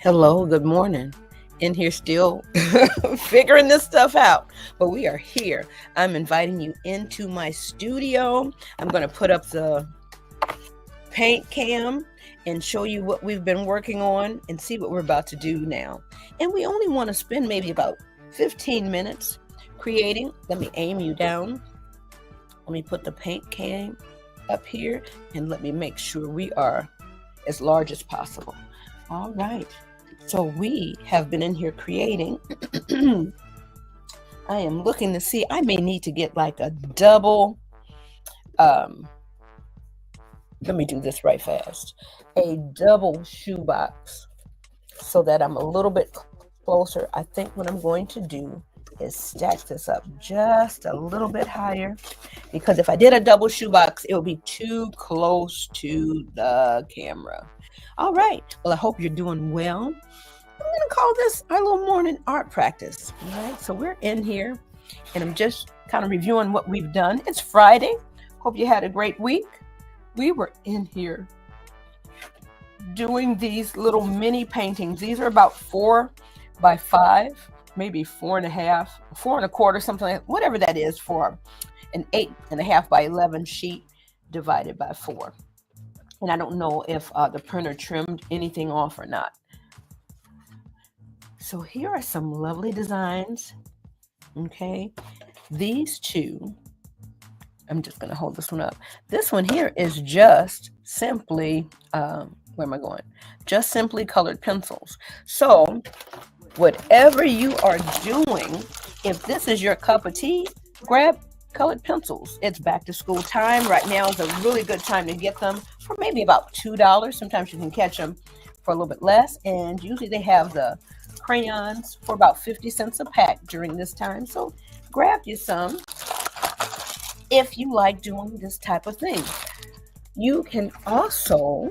Hello, good morning. In here still figuring this stuff out, but we are here. I'm inviting you into my studio. I'm going to put up the paint cam and show you what we've been working on and see what we're about to do now. And we only want to spend maybe about 15 minutes creating. Let me aim you down. Let me put the paint cam up here and let me make sure we are as large as possible. All right. So we have been in here creating. I am looking to see, I may need to get like a double, let me do this right fast, a double shoebox so that I'm a little bit closer. I think what I'm going to do is stack this up just a little bit higher, because if I did a double shoebox, it would be too close to the camera. All right. Well, I hope you're doing well. I'm going to call this our little morning art practice. All right. So we're in here and I'm just kind of reviewing what we've done. It's Friday. Hope you had a great week. We were in here doing these little mini paintings. These are about 4 by 5, maybe 4.5, 4.25, something like that, whatever that is for an 8.5 by 11 sheet divided by 4. And I don't know if the printer trimmed anything off or not. So here are some lovely designs. Okay, these two, I'm just going to hold this one up. This one here is just simply, where am I going? Just simply colored pencils. So whatever you are doing, if this is your cup of tea, grab colored pencils. It's back to school time. Right now is a really good time to get them for maybe about $2. Sometimes you can catch them for a little bit less. And usually they have the crayons for about 50 cents a pack during this time. So grab you some if you like doing this type of thing. You can also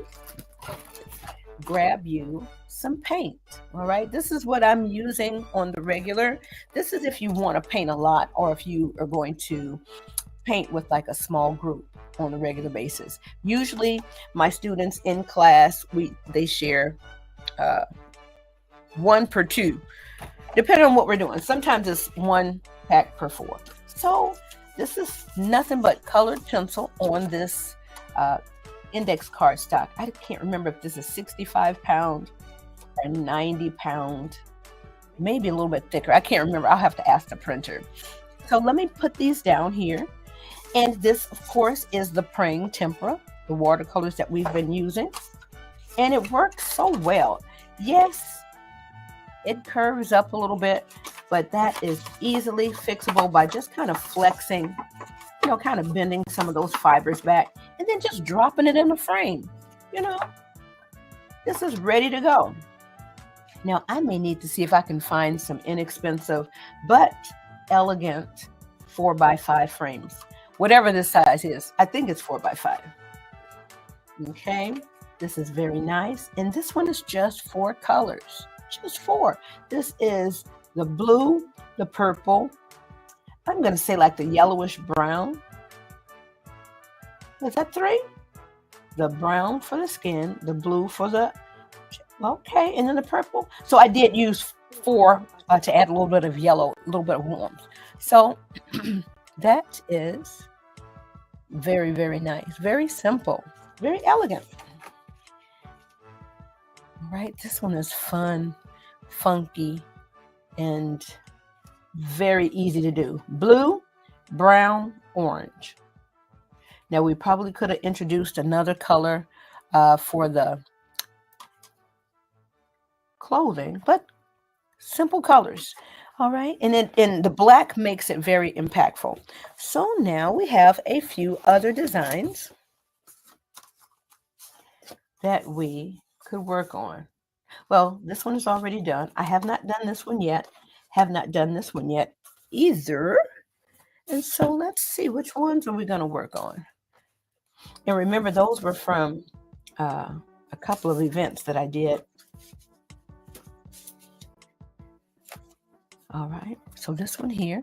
grab you some paint. All right, this is what I'm using on the regular. This is if you want to paint a lot, or if you are going to paint with like a small group on a regular basis. Usually my students in class, they share 1 per 2, depending on what we're doing. Sometimes it's 1 pack per 4. So this is nothing but colored pencil on this index card stock. I can't remember if this is 65 pound or 90 pound, maybe a little bit thicker. I can't remember. I'll have to ask the printer. So let me put these down here. And this, of course, is the Praying Tempera, the watercolors that we've been using. And it works so well. Yes, it curves up a little bit, but that is easily fixable by just kind of flexing, kind of bending some of those fibers back and then just dropping it in the frame. This is ready to go. Now, I may need to see if I can find some inexpensive but elegant 4 by 5 frames. Whatever this size is, I think it's 4 by 5. Okay, this is very nice. And this one is just 4 colors, just 4. This is the blue, the purple, I'm going to say like the yellowish brown. Is that 3? The brown for the skin, the blue for the, okay, and then the purple. So I did use 4 to add a little bit of yellow, a little bit of warmth. So that is very, very nice, very simple, very elegant. All right, this one is fun, funky, and very easy to do. Blue, brown, orange. Now we probably could have introduced another color for the clothing, but simple colors. All right, and the black makes it very impactful. So now we have a few other designs that we could work on. Well, this one is already done. I have not done this one yet. Have not done this one yet either. And so let's see, which ones are we going to work on? And remember, those were from a couple of events that I did. All right, so this one here.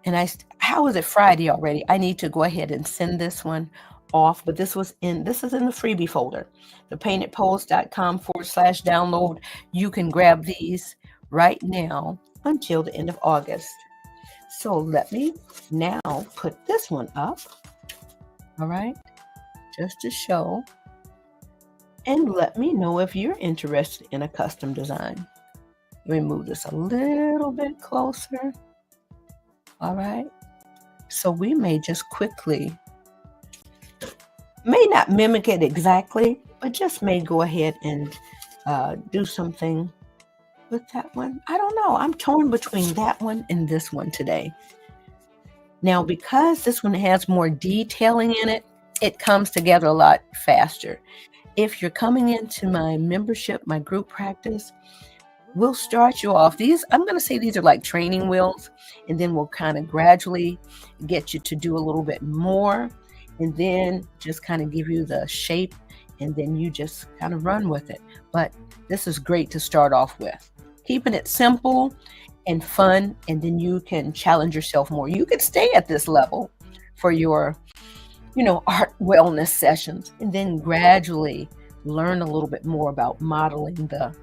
And how is it Friday already? I need to go ahead and send this one off, but this is in the freebie folder, the paintedpose.com/download. You can grab these right now until the end of August. So let me now put this one up, all right, just to show, and let me know if you're interested in a custom design. Let me move this a little bit closer. All right, so we may just quickly, may not mimic it exactly, but just may go ahead and do something with that one. I don't know. I'm torn between that one and this one today. Now, because this one has more detailing in it, it comes together a lot faster. If you're coming into my membership, my group practice, we'll start you off. These, I'm going to say these are like training wheels, and then we'll kind of gradually get you to do a little bit more, and then just kind of give you the shape, and then you just kind of run with it. But this is great to start off with. Keeping it simple and fun, and then you can challenge yourself more. You could stay at this level for your, art wellness sessions, and then gradually learn a little bit more about modeling the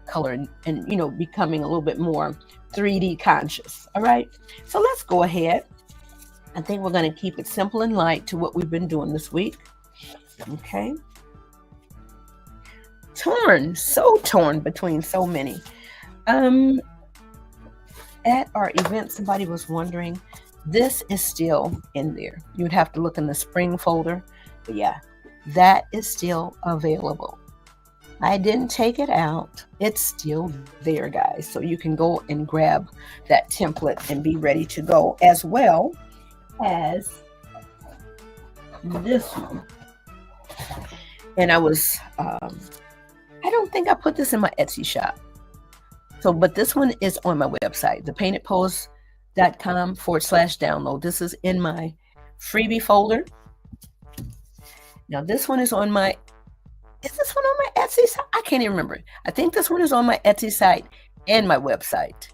color and becoming a little bit more 3D conscious. All right, so let's go ahead. I think we're going to keep it simple and light to what we've been doing this week. Okay. So torn between so many. At our event, somebody was wondering, this is still in there. You'd have to look in the spring folder, but yeah, that is still available. I didn't take it out. It's still there, guys. So you can go and grab that template and be ready to go, as well as this one. And I don't think I put this in my Etsy shop. So, but this one is on my website, thepaintedpose.com/download. This is in my freebie folder. Now this one is on my, is this one on my Etsy site? I can't even remember. I think this one is on my Etsy site and my website.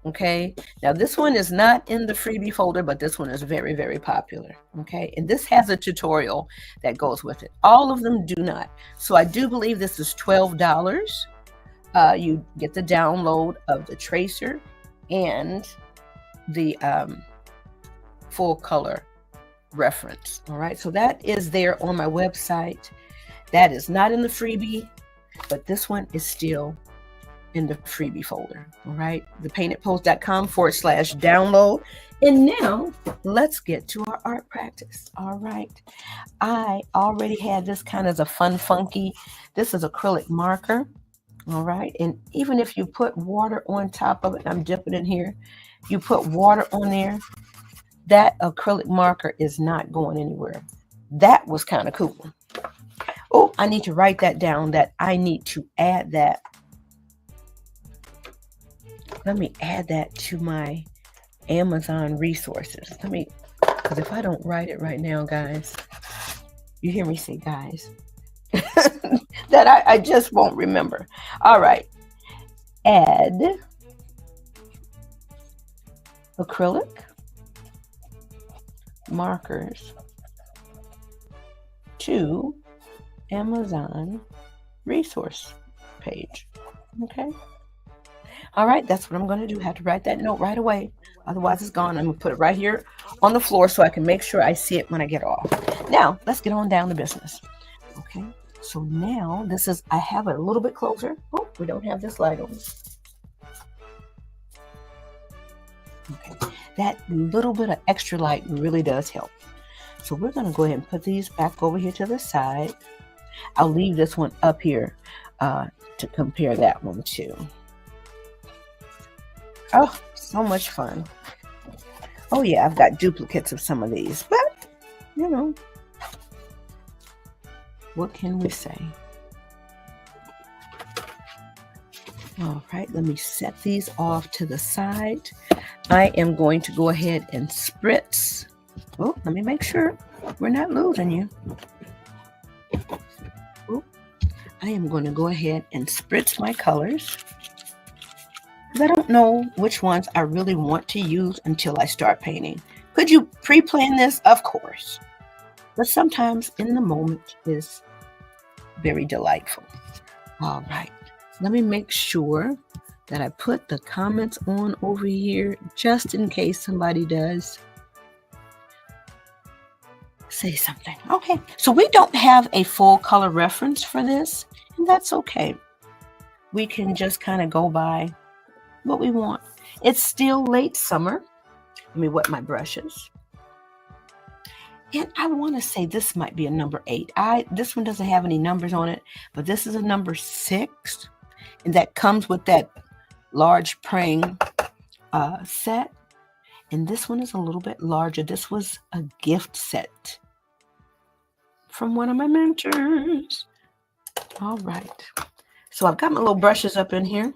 Okay. Now this one is not in the freebie folder, but this one is very, very popular. Okay. And this has a tutorial that goes with it. All of them do not. So I do believe this is $12. You get the download of the tracer and the full color reference. All right, so that is there on my website. That is not in the freebie, but this one is still in the freebie folder. All right, thepaintedpose.com/download. And now let's get to our art practice. All right, I already had this kind of a fun, funky. This is acrylic marker. All right, and even if you put water on top of it, I'm dipping in here, you put water on there, that acrylic marker is not going anywhere. That was kind of cool. Oh, I need to write that down, that I need to add that. Let me add that to my Amazon resources. Because if I don't write it right now, guys, you hear me say guys, that I just won't remember. All right. Add acrylic markers to Amazon resource page. Okay. All right. That's what I'm going to do. I have to write that note right away. Otherwise it's gone. I'm going to put it right here on the floor so I can make sure I see it when I get off. Now let's get on down to business. Okay. So now this is, I have it a little bit closer. Oh, we don't have this light on. Okay, that little bit of extra light really does help. So we're going to go ahead and put these back over here to the side. I'll leave this one up here to compare that one to. Oh, so much fun. Oh yeah, I've got duplicates of some of these, but what can we say? All right, let me set these off to the side. I am going to go ahead and spritz. Oh, let me make sure we're not losing you. Oh, I am going to go ahead and spritz my colors, because I don't know which ones I really want to use until I start painting. Could you pre-plan this? Of course. but sometimes in the moment is very delightful. All right, let me make sure that I put the comments on over here just in case somebody does say something. Okay, so we don't have a full color reference for this, and that's okay. We can just kind of go by what we want. It's still late summer. Let me wet my brushes. And I want to say this might be a number 8. This one doesn't have any numbers on it, but this is a number 6, and that comes with that large praying set. And this one is a little bit larger. This was a gift set from one of my mentors. All right. So I've got my little brushes up in here,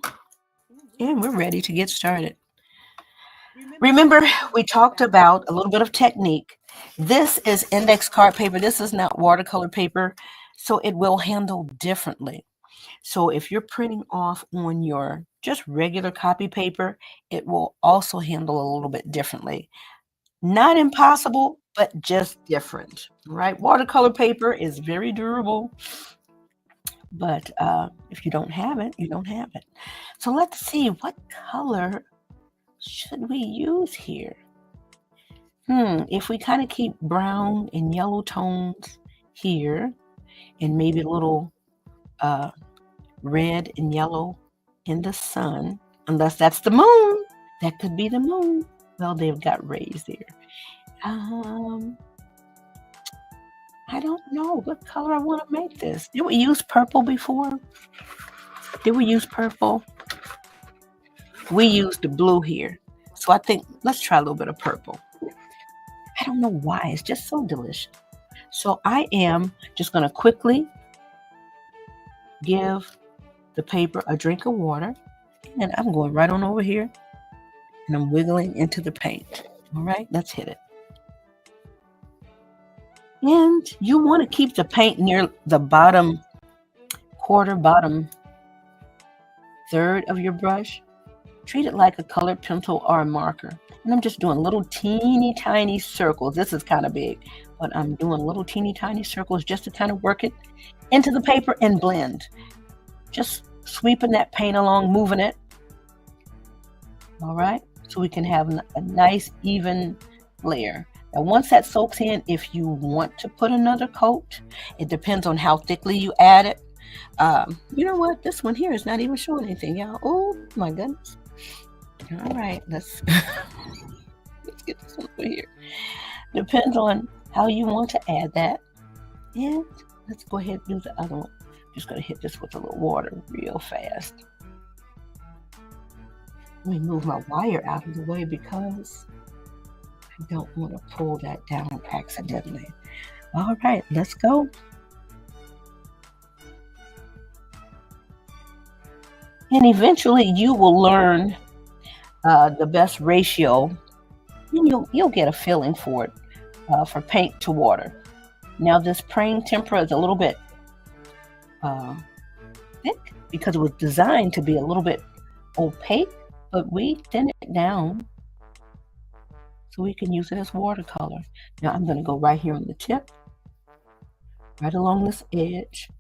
and we're ready to get started. Remember, we talked about a little bit of technique. This is index card paper. This is not watercolor paper, so it will handle differently. So if you're printing off on your just regular copy paper, it will also handle a little bit differently. Not impossible, but just different, right? Watercolor paper is very durable, but if you don't have it, you don't have it. So let's see, what color should we use here? If we kind of keep brown and yellow tones here, and maybe a little red and yellow in the sun, unless that's the moon. That could be the moon. Well, they've got rays there. I don't know what color I want to make this. Did we use purple before? Did we use purple? We used the blue here. So I think let's try a little bit of purple. I don't know why. It's just so delicious. So I am just going to quickly give the paper a drink of water. And I'm going right on over here. And I'm wiggling into the paint. All right, let's hit it. And you want to keep the paint near the bottom third of your brush. Treat it like a colored pencil or a marker. And I'm just doing little teeny tiny circles. This is kind of big, but I'm doing little teeny tiny circles just to kind of work it into the paper and blend. Just sweeping that paint along, moving it. All right, so we can have a nice even layer. Now once that soaks in, if you want to put another coat, it depends on how thickly you add it. You know what, this one here is not even showing anything, y'all. Oh my goodness. All right, let's get this one over here. Depends on how you want to add that. And let's go ahead and do the other one. Just going to hit this with a little water real fast. Let me move my wire out of the way because I don't want to pull that down accidentally. All right, let's go. And eventually you will learn the best ratio, and you'll get a feeling for it for paint to water. Now this praying tempera is a little bit thick because it was designed to be a little bit opaque, but we thin it down so we can use it as watercolor. Now I'm going to go right here on the tip, right along this edge,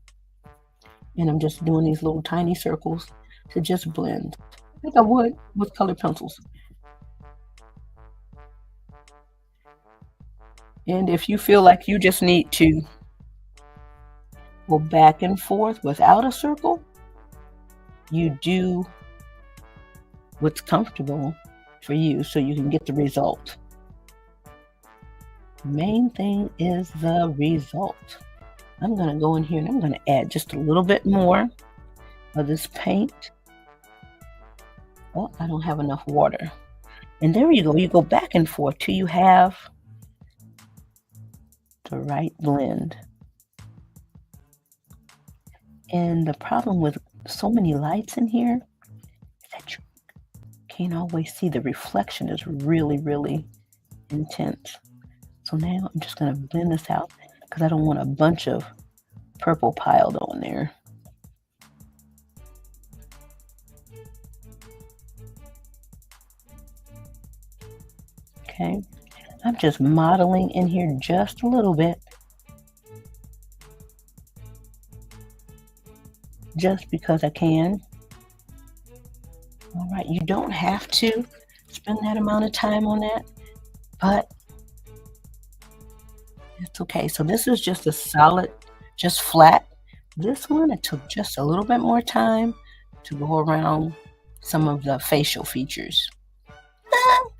and I'm just doing these little tiny circles to just blend like I would with colored pencils. And if you feel like you just need to go back and forth without a circle, you do what's comfortable for you so you can get the result. The main thing is the result. I'm going to go in here and I'm going to add just a little bit more of this paint. Oh, I don't have enough water. And there you go. You go back and forth till you have the right blend. And the problem with so many lights in here is that you can't always see. The reflection is really, really intense. So now I'm just going to blend this out because I don't want a bunch of purple piled on there. Okay, I'm just modeling in here just a little bit just because I can. All right, you don't have to spend that amount of time on that, but it's okay. So this is just a solid, just flat. This one, it took just a little bit more time to go around some of the facial features.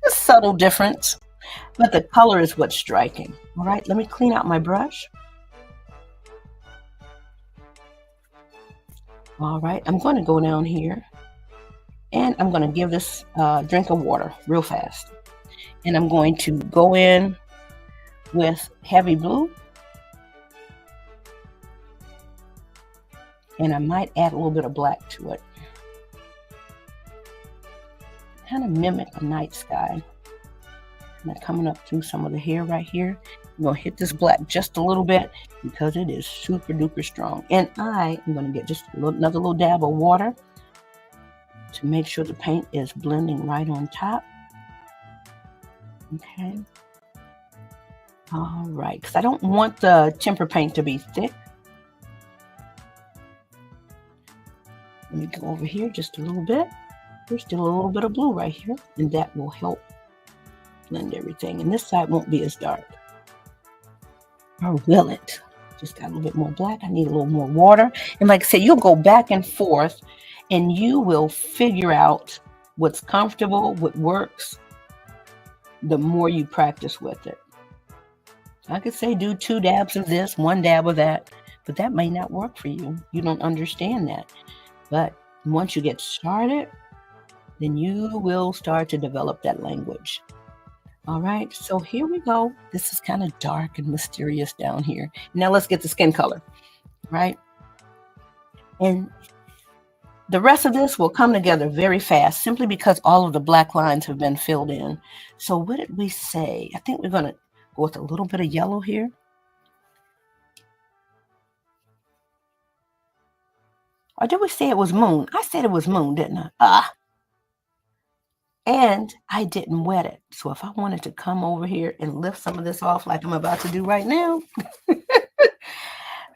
A subtle difference, but the color is what's striking. All right, let me clean out my brush. All right, I'm going to go down here and I'm going to give this a drink of water real fast. And I'm going to go in with heavy blue. And I might add a little bit of black to it. Kind of mimic a night sky. And coming up through some of the hair right here. I'm going to hit this black just a little bit because it is super duper strong. And I am going to get just another little dab of water to make sure the paint is blending right on top. Okay. All right, because I don't want the temper paint to be thick. Let me go over here just a little bit. There's still a little bit of blue right here, and that will help blend everything. And this side won't be as dark. Or will it? Just got a little bit more black. I need a little more water. And like I said, you'll go back and forth, and you will figure out what's comfortable, what works, the more you practice with it. I could say do 2 dabs of this, 1 dab of that, but that may not work for you. You don't understand that. But once you get started, then you will start to develop that language. All right, so here we go. This is kind of dark and mysterious down here. Now let's get the skin color, right? And the rest of this will come together very fast simply because all of the black lines have been filled in. So what did we say? I think we're going to go with a little bit of yellow here. Or did we say it was moon? I said it was moon, didn't I? And I didn't wet it. So if I wanted to come over here and lift some of this off like I'm about to do right now,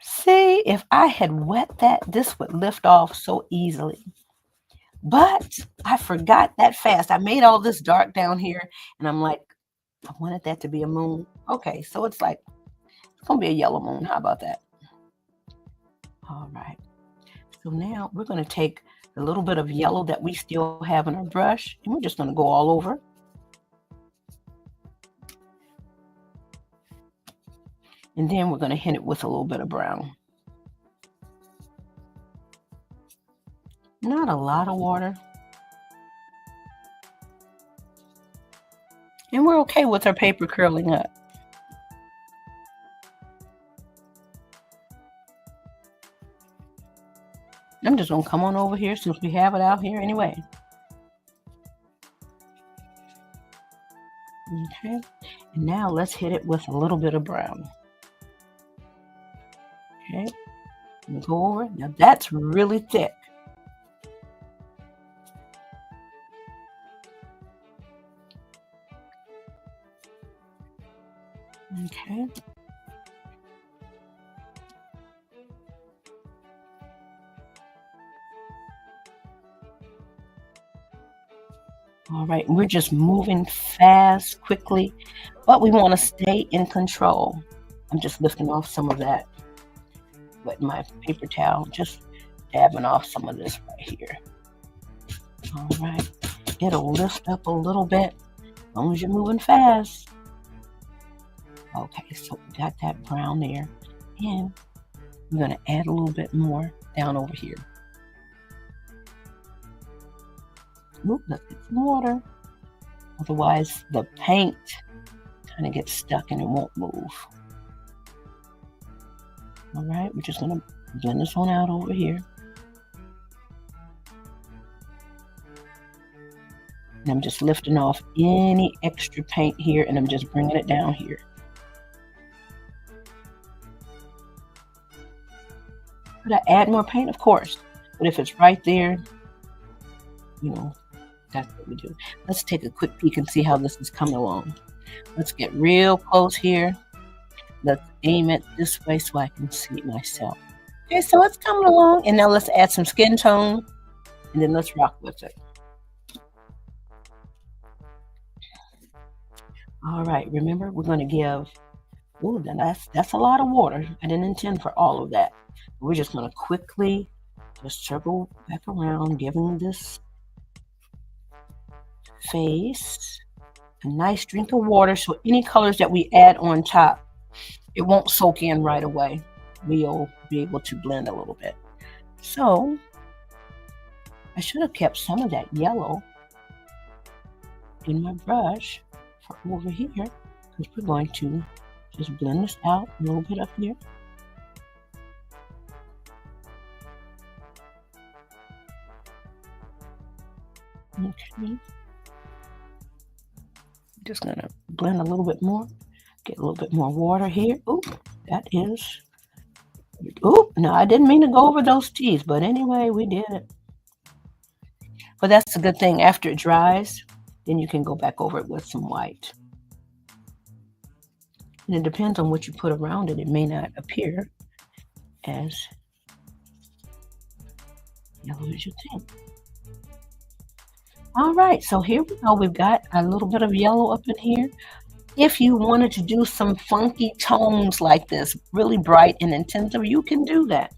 see, if I had wet that, this would lift off so easily. But I forgot that fast. I made all this dark down here, and I'm like, I wanted that to be a moon. Okay, so it's like, it's going to be a yellow moon. How about that? All right. So now we're going to take a little bit of yellow that we still have in our brush, and we're just going to go all over. And then we're going to hit it with a little bit of brown. Not a lot of water. And we're okay with our paper curling up. I'm just going to come on over here since we have it out here anyway. Okay. And now let's hit it with a little bit of brown. Okay. And go over. Now that's really thick. Okay. All right, we're just moving fast, quickly, but we want to stay in control. I'm just lifting off some of that with my paper towel, just dabbing off some of this right here. All right, it'll lift up a little bit as long as you're moving fast. Okay, so we got that brown there, and we're going to add a little bit more down over here. Ooh, let's get some water. Otherwise, the paint kind of gets stuck and it won't move. All right, we're just going to blend this one out over here. And I'm just lifting off any extra paint here, and I'm just bringing it down here. Could I add more paint? Of course. But if it's right there, you know, that's what we do. Let's take a quick peek and see how this is coming along. Let's get real close here. Let's aim it this way so I can see it myself. Okay, so it's coming along, and now let's add some skin tone, and then let's rock with it. All right, remember we're going to give. Ooh, that's a lot of water. I didn't intend for all of that. We're just going to quickly just circle back around, giving this face a nice drink of water, so any colors that we add on top, it won't soak in right away. We'll be able to blend a little bit. So I should have kept some of that yellow in my brush for over here, because we're going to just blend this out a little bit up here. Okay. Just gonna blend a little bit more, get a little bit more water here. Oop, that is, oop, no, I didn't mean to go over those T's, but anyway, we did it. But that's a good thing. After it dries, then you can go back over it with some white. And it depends on what you put around it. It may not appear as yellow as you think. All right, so here we go. We've got a little bit of yellow up in here. If you wanted to do some funky tones like this, really bright and intensive, you can do that.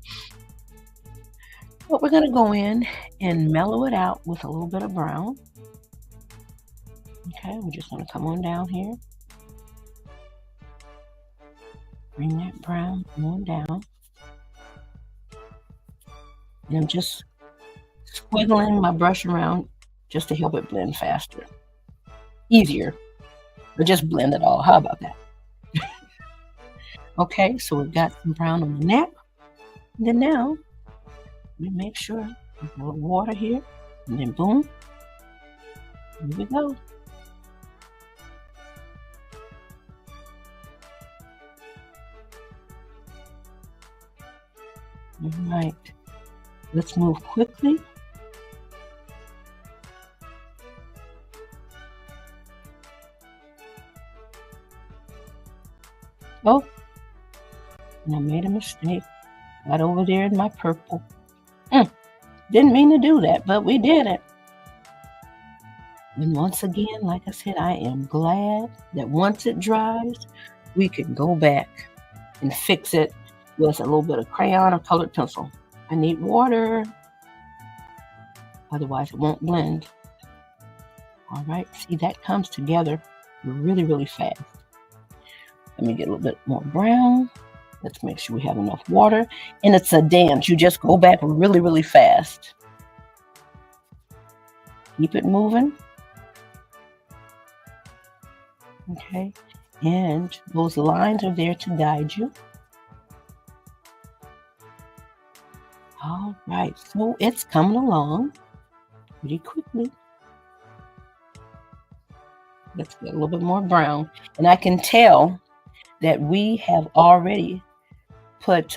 But we're going to go in and mellow it out with a little bit of brown. Okay, we're just going to come on down here. Bring that brown on down. And I'm just squiggling my brush around just to help it blend faster. Easier. Or just blend it all. How about that? Okay, so we've got some brown on the neck. And then now, we make sure we put a little water here. And then boom. Here we go. All right. Let's move quickly. Oh, and I made a mistake. Got over there in my purple. Didn't mean to do that, but we did it. And once again, like I said, I am glad that once it dries, we can go back and fix it with a little bit of crayon or colored pencil. I need water, otherwise it won't blend. All right, see, that comes together really, really fast. Let me get a little bit more brown. Let's make sure we have enough water. And it's a dance. You just go back really, really fast. Keep it moving. Okay, and those lines are there to guide you. All right, so it's coming along pretty quickly. Let's get a little bit more brown. And I can tell that we have already put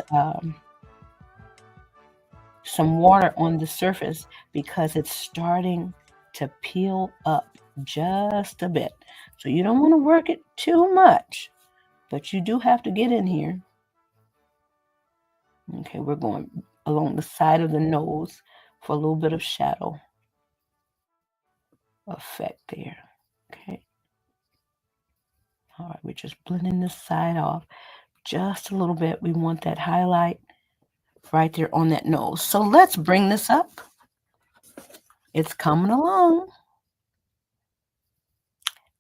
some water on the surface because it's starting to peel up just a bit. So you don't want to work it too much, but you do have to get in here. Okay, we're going along the side of the nose for a little bit of shadow effect there. Okay. All right, we're just blending this side off just a little bit. We want that highlight right there on that nose. So let's bring this up. It's coming along.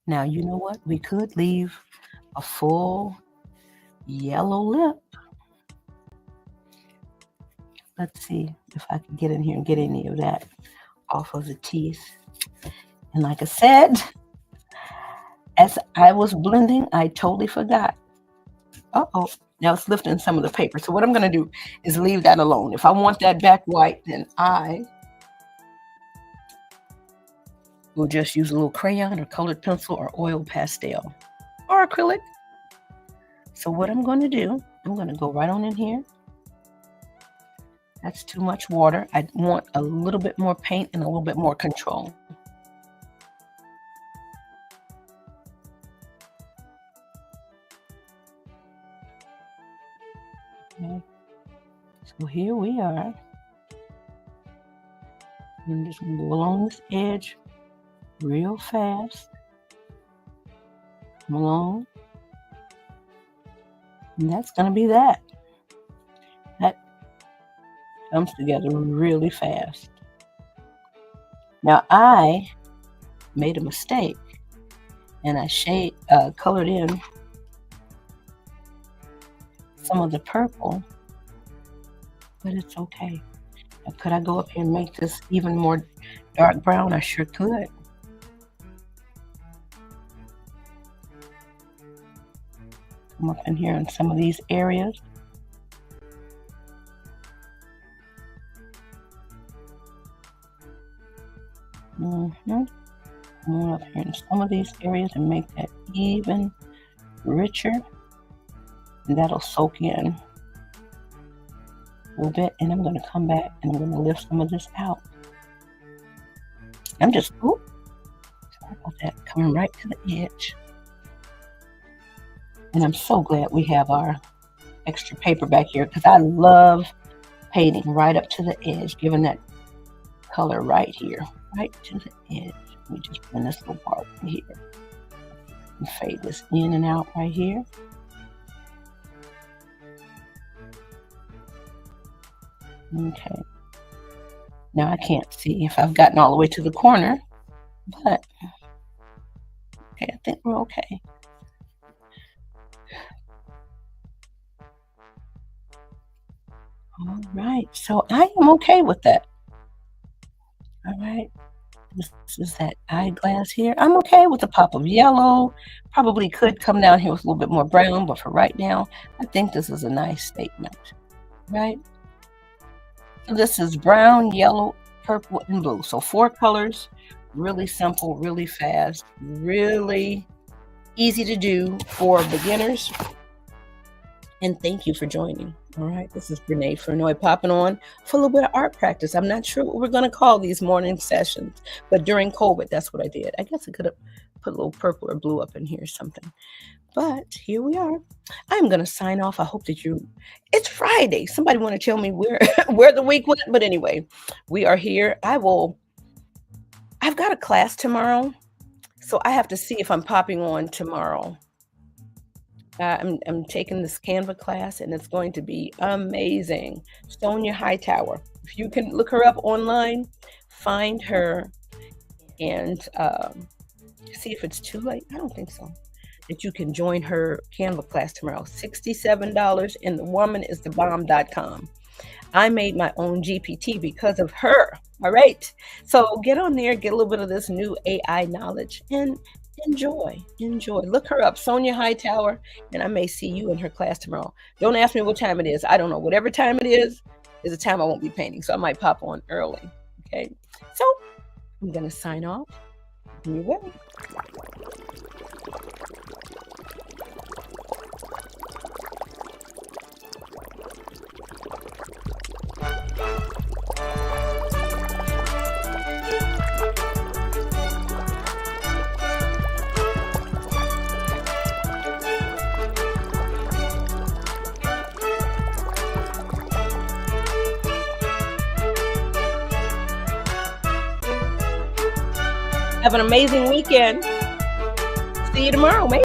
Now, you know what? We could leave a full yellow lip. Let's see if I can get in here and get any of that off of the teeth. And like I said, as I was blending, I totally forgot. Uh-oh. Now it's lifting some of the paper. So what I'm going to do is leave that alone. If I want that back white, then I will just use a little crayon or colored pencil or oil pastel or acrylic. So what I'm going to do, I'm going to go right on in here. That's too much water. I want a little bit more paint and a little bit more control. Okay. So So here we are. I'm just going to go along this edge real fast. Come along. And that's going to be that. That comes together really fast. Now I made a mistake and I colored in some of the purple, but it's okay. Now, could I go up here and make this even more dark brown? I sure could. Come up in here in some of these areas. Come up here in some of these areas and make that even richer. And that'll soak in a little bit. And I'm going to come back and I'm going to lift some of this out. I'm just, sorry about that, coming right to the edge. And I'm so glad we have our extra paper back here because I love painting right up to the edge, giving that color right here, right to the edge. Let me just bring this little part right here and fade this in and out right here. Okay. Now I can't see if I've gotten all the way to the corner, but okay, I think we're okay. All right, so I am okay with that. All right, this is that eyeglass here. I'm okay with a pop of yellow. Probably could come down here with a little bit more brown, but for right now, I think this is a nice statement, right? So this is brown, yellow, purple, and blue. So 4 colors, really simple, really fast, really easy to do for beginners. And thank you for joining. All right, this is Renee Furnoy popping on for a little bit of art practice. I'm not sure what we're going to call these morning sessions, but during COVID, that's what I did. I guess I could have put a little purple or blue up in here or something. But here we are. I'm going to sign off. I hope that it's Friday. Somebody want to tell me where the week went. But anyway, we are here. I've got a class tomorrow. So I have to see if I'm popping on tomorrow. I'm taking this Canva class and it's going to be amazing. Sonia Hightower. If you can look her up online, find her and see if it's too late. I don't think so. That you can join her Canva class tomorrow. $67 and thewomanisthebomb.com. I made my own GPT because of her. All right. So get on there, get a little bit of this new AI knowledge and enjoy. Look her up, Sonia Hightower, and I may see you in her class tomorrow. Don't ask me what time it is. I don't know. Whatever time it is a time I won't be painting. So I might pop on early. Okay. So I'm going to sign off. You ready? Have an amazing weekend. See you tomorrow, maybe.